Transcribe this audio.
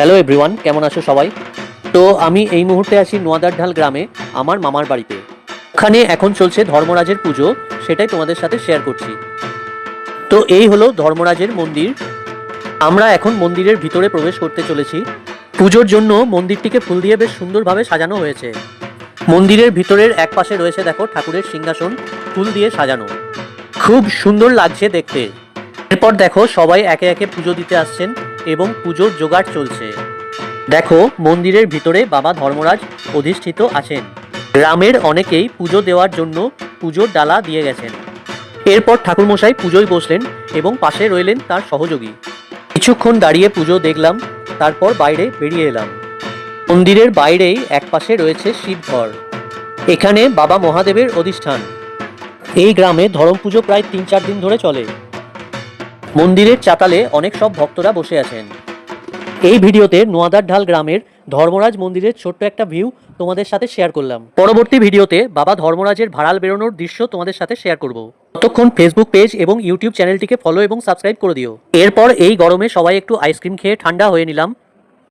Hello everyone, কেমন আছো সবাই? তো আমি এই মুহূর্তে আছি নোয়াদারঢাল গ্রামে আমার মামার বাড়িতে। ওখানে এখন চলছে ধর্মরাজের পুজো, সেটাই তোমাদের সাথে শেয়ার করছি। তো এই হলো ধর্মরাজের মন্দির। আমরা এখন মন্দিরের ভিতরে প্রবেশ করতে চলেছি। পুজোর জন্য মন্দিরটিকে ফুল দিয়ে বেশ সুন্দরভাবে সাজানো হয়েছে। মন্দিরের ভিতরের এক পাশে রয়েছে দেখো ঠাকুরের সিংহাসন, ফুল দিয়ে সাজানো, খুব সুন্দর লাগছে দেখতে। এরপর দেখো সবাই একে একে পুজো দিতে আসছেন এবং পুজোর জোগাড় চলছে। দেখো মন্দিরের ভিতরে বাবা ধর্মরাজ অধিষ্ঠিত আছেন। গ্রামের অনেকেই পুজো দেওয়ার জন্য পুজোর ডালা দিয়ে গেছেন। এরপর ঠাকুরমশাই পুজোয় বসলেন এবং পাশে রইলেন তার সহযোগী। কিছুক্ষণ দাঁড়িয়ে পুজো দেখলাম, তারপর বাইরে বেরিয়ে এলাম। মন্দিরের বাইরেই এক পাশে রয়েছে শিবঘর, এখানে বাবা মহাদেবের অধিষ্ঠান। এই গ্রামে ধরম পুজো প্রায় 3-4 দিন ধরে চলে। মন্দিরের চাতালে অনেক সব ভক্তরা বসে আছেন। এই ভিডিওতে নোয়াদারঢাল গ্রামের ধর্মরাজ মন্দিরের ছোট্ট একটা ভিউ তোমাদের সাথে শেয়ার করলাম। পরবর্তী ভিডিওতে বাবা ধর্মরাজের ভাড়াল বেরোনোর দৃশ্য তোমাদের সাথে শেয়ার করব। ততক্ষণ ফেসবুক পেজ এবং ইউটিউব চ্যানেলটিকে ফলো এবং সাবস্ক্রাইব করে দিও। এরপর এই গরমে সবাই একটু আইসক্রিম খেয়ে ঠান্ডা হয়ে নিলাম।